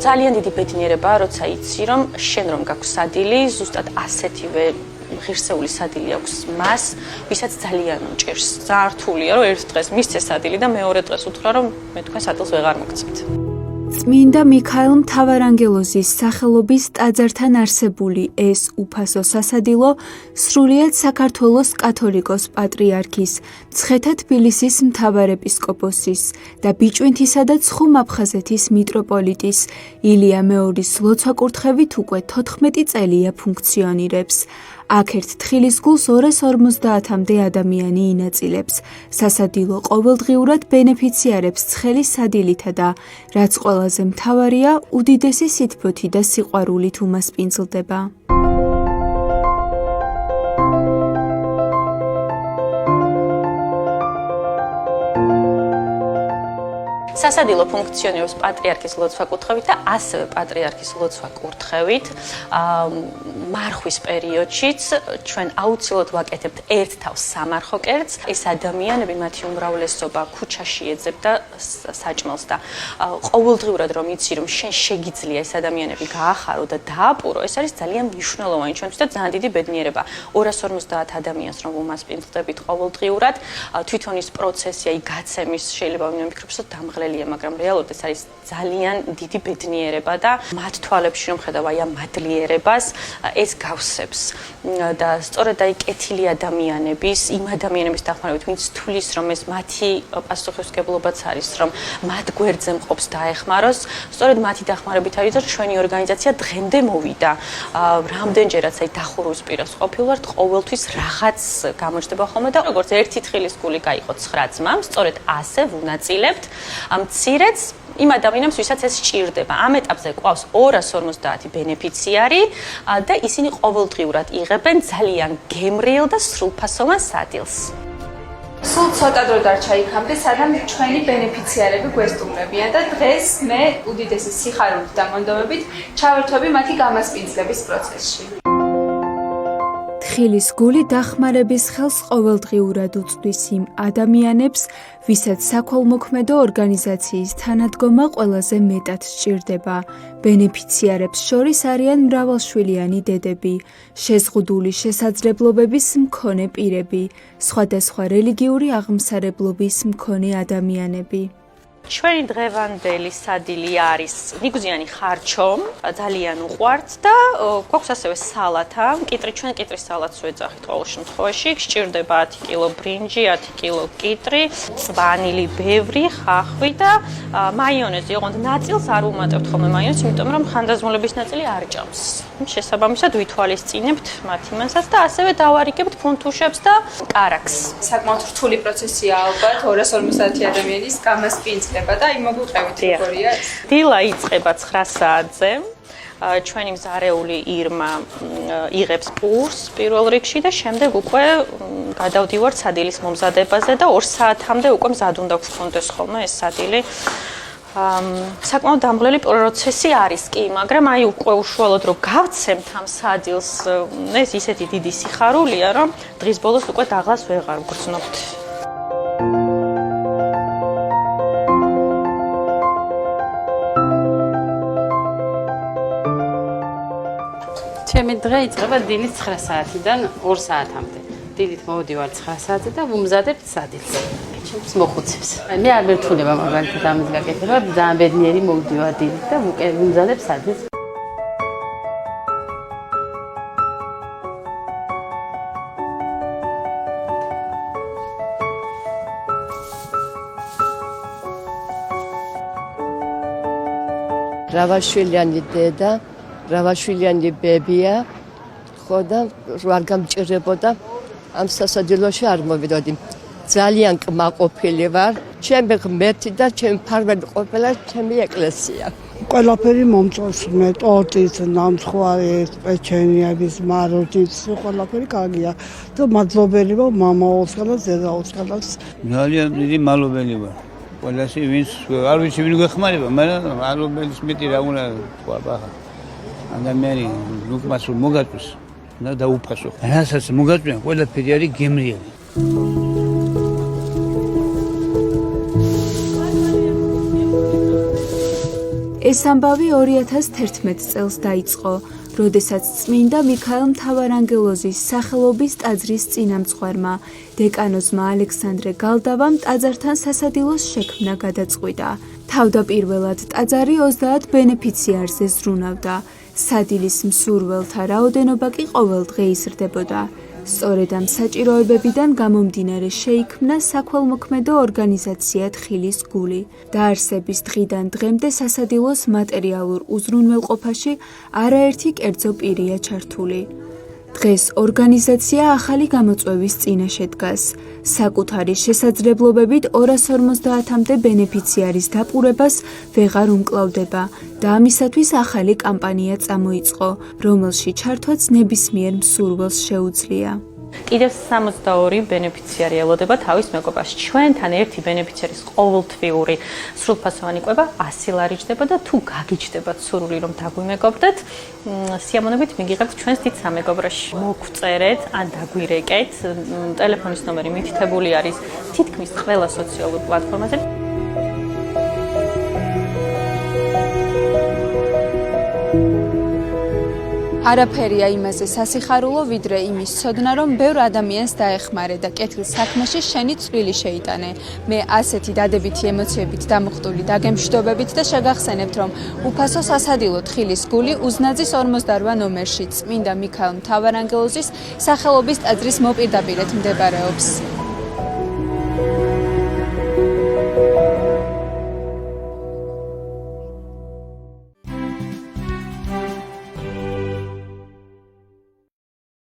ძალიან დიდი ბედნიერებაა, როცა იცი, რომ შენ რომ გაქვს სადილი, ზუსტად ასეთივე ღირსეული სადილი აქვს მას, ვისაც ძალიან უჭირს. ძალიან რთულია, რომ ერთ დღეს მისცეს სადილი და მეორე დღეს უთხრა, რომ მე თქვენ სადილს ვეღარ მოგწევთ. წმინდა მიქაელ მთავარანგელოზის სახელობის ტაძართან არსებული ეს უფასო სასადილო სრულიად საქართველოს კათოლიკოს პატრიარქის, მცხეთა თბილისის მთავარეპისკოპოსის და ბიჭვინთისა და ცხუმ-აფხაზეთის მიტროპოლიტის ილია მეორის ლოცვა-კურთხევით უკვე 14 წელია ფუნქციონირებს. აქ ერთ თხილის გულს 250-მდე ადამიანი ინაწილებს. სასადილო ყოველდღიურად ბენეფიციარებს ცხელი სადილითა და, რაც ყველაზე მთავარია, უდიდესი სითბოთი და სიყვარულით უმასპინძლდება. სასადილო ფუნქციონირებს პატრიარქის ლოცვა-კურთხევით და ასევე პატრიარქის ლოცვა-კურთხევით. მარხვის პერიოდშიც ჩვენ აუცილებლად ვაკეთებთ ერთ თავს სამარხო კერძს. ეს ადამიანები, მათი უმრავლესობა ქუჩაში ეძებდა საჭმელს და ყოველდღიურად რომ იცი, რომ შენ შეგიძლია ეს ადამიანები გაახარო და დააპურო, ეს არის ძალიან მნიშვნელოვანი ჩვენთვის და ძალიან დიდი ბედნიერება. 250 ადამიანს რომ უმასპინძლდებით ყოველდღიურად, თვითონ ის პროცესია, გაცემის შეიძლება ვიმეფიქრებს, რომ დამღლელია, მაგრამ რეალურად ეს არის ძალიან დიდი ბედნიერება და მათ თვალებში რომ ხედავ აი ამ მადლიერებას, ეს გავსებს და სწორედ აი კეთილი ადამიანების, იმ ადამიანების დახმარებით, ვინც თulis რომ ეს მათი პასუხისმგებლობაც არის, რომ მათ გვერდზე მყოფს დაეხმაროს, სწორედ მათი დახმარებით არის და ჩვენი ორგანიზაცია დღემდე მოვიდა. რამდენჯერაც აი დახურვის პირას ყოფილვართ, ყოველთვის რაღაც გამოჩნდება ხოლმე და როგორც ერთი თხილის გული გაიყო 9 ძმამ, სწორედ ასე ვუნაწილებთ მცირეც იმ ადამიანებს, ვისაც ეს სჭირდება. ამ ეტაპზე ყავს 250 ბენეფიციარი და ისინი ყოველდღიურად იღებენ ძალიან გემრიელ და სრულფასოვან სადილს. სულ ცოტა დრო დარჩა იქამდე, სანამ ჩვენი ბენეფიციარები გვესტუმრებიან და დღეს მე უდიდესი სიხარულით და მონდომებით ჩავერთვები მათი გამასპინძლების პროცესში. თხილის გული დახმარების ხელს ყოველდღიურად უწვდის იმ ადამიანებს, ვისაც საქველმოქმედო ორგანიზაციის თანადგომა ყველაზე მეტად სჭირდება. ბენეფიციარებს შორის არიან მრავალშვილიანი დედები, შეზღუდული შესაძლებლობების მქონე პირები, სხვადასხვა რელიგიური აღმსარებლობის მქონე ადამიანები. ჩვენი დღევანდელი სადილი არის ნიგზიანი ხარჩო, ძალიან უყვართ და გვაქვს ასევე სალათა, კიტრი, ჩვენ კიტრის სალატს ვეძახით ყოველ შემთხვევაში, გსჭირდება 10 კილო ბრინჯი, 10 კილო კიტრი, წვანილი ბევრი, ხახვი და მაიონეზი. ოღონდ ნაწილს არ ვუმატებთ ხოლმე მაიონეზს, იმიტომ რომ ხანდაზმულების ნაწილი არ ჭამს. შესაბამისად ვითვალისწინებთ მათ იმასაც და ასევე დავარიგებთ ფუნთუშებს და კარაქს. საკმაოდ რთული პროცესია ალბათ 250 ადამიანის გამასპინძლება და იმ მოგვიყევით როგორია ეს. დილა იწყება 9 საათზე. ჩვენი მზარეული ირმა იღებს პურს პირველ რიგში და შემდეგ უკვე გადავდივართ სადილის მომზადებაზე და 2 საათამდე უკვე მზად უნდა გქონდეს ხოლმე ეს სადილი. საკმაოდ დამღლელი პროცესი არის კი, მაგრამ აი უკვე უშუალოდ რომ გავცემთ ამ სადილს, ეს ისეთი დიდი სიხარულია, რომ დღის ბოლოს უკვე დაღლას ვეღარ ვგრძნობთ. ჩემი დღე იწყება დილის 9 საათიდან 2 საათამდე. დილით მოვდივარ 9 საათზე და ვუმზადებთ სადილს. ჩემს მოხუცებს. მე არ მერტყულება მაგალითად ამის გაკეთება, ძალიან ბედნიერი მოვდივარ დილით და ვუმზადებ სადილს. მრავალშვილიანი დედა, მრავალშვილიანი ბებია, ხო და არ გამჭირებოდა ამ სასადილოში არ მოვიდოდი. ძალიან კმაყოფილი ვარ. ჩემი ღმერთი და ჩემი ფარველი ყოფილა ჩემი ეკლესია. ყველაფერი მომწონს მე, ტორტიც, ნამცხვარის, პეჩენიების, მაროჯიც, ყველაფერი კარგია. და მადლობელი ვარ მამაოს და დედაოს. ძალიან დიდი მადლობელი ვარ. ყველასი ვინც არ ვიცი ვინ გვეხმარება, მაგრამ მადლობელის მეტი რა უნდა თქვა ბახა. ადამიანი უკმას მოგაწვის და დაუფასო. რასაც მოგაწვიან, ყველაფერი არის გემრიელი. ეს ამბავი 2011 წელს დაიწყო, როდესაც წმინდა მიქაელ მთავარანგელოზის სახელობის ტაძრის წინამძღვარმა დეკანოზმა ალექსანდრე გალდავამ ტაძართან სასადილოს შექმნა გადაწყვიტა. თავდაპირველად ტაძარი 30 ბენეფიციარზე ზრუნავდა. სადილის მსურველთა რაოდენობა კი ყოველდღე იზრდებოდა. სწორედ ამ საჭიროებებიდან გამომდინარე შეიქმნა საქველმოქმედო ორგანიზაცია თხილის გული. დაარსების დღიდან დღემდე სასადილოს მატერიალურ უზრუნველყოფაში არაერთი კერძო პირია ჩართული. დღეს ორგანიზაცია ახალი გამოწვევის წინაშე დგას. საკუთარი შესაძლებლობებით 250-მდე ბენეფიციარის დაპყრობას ვეღარ უმკლავდება და ამისათვის ახალი კამპანია წამოიწყო, რომელში ჩართვაც ნებისმიერ მსურველს შეუძლია. კიდევ 62 ბენეფიციარი ელოდება თავის მეგობარს. ჩვენთან ერთი ბენეფიციარის ყოველთვიური სრულფასოვანი კვება 100 ლარი ჯდება და თუ გაგიჩნდებათ სურვილი რომ დაგვიმეგობრდეთ, სიამოვნებით მიგიღებთ ჩვენს დიდ სამეგობროში. მოგწერეთ ან დაგვირეკეთ. ტელეფონის ნომერი მითითებული არის თითქმის ყველა სოციალურ პლატფორმაზე. არაფერია იმაზე სასიხარულო, ვიდრე იმის ცოდნა, რომ ბევრ ადამიანს დაეხმარე და კეთილ საქმეში შენი წვლილი შეიტანე. მე ასეთი დადებითი ემოციებით დამუხტული დაგემშვიდობებით და შეგახსენებთ, რომ უფასო სასადილო თხილის გული უზნაძის 48 ნომერში წმინდა მიქაელ მთავარანგელოზის სახელობის ტაძრის მოპირდაპირედ მდებარეობს.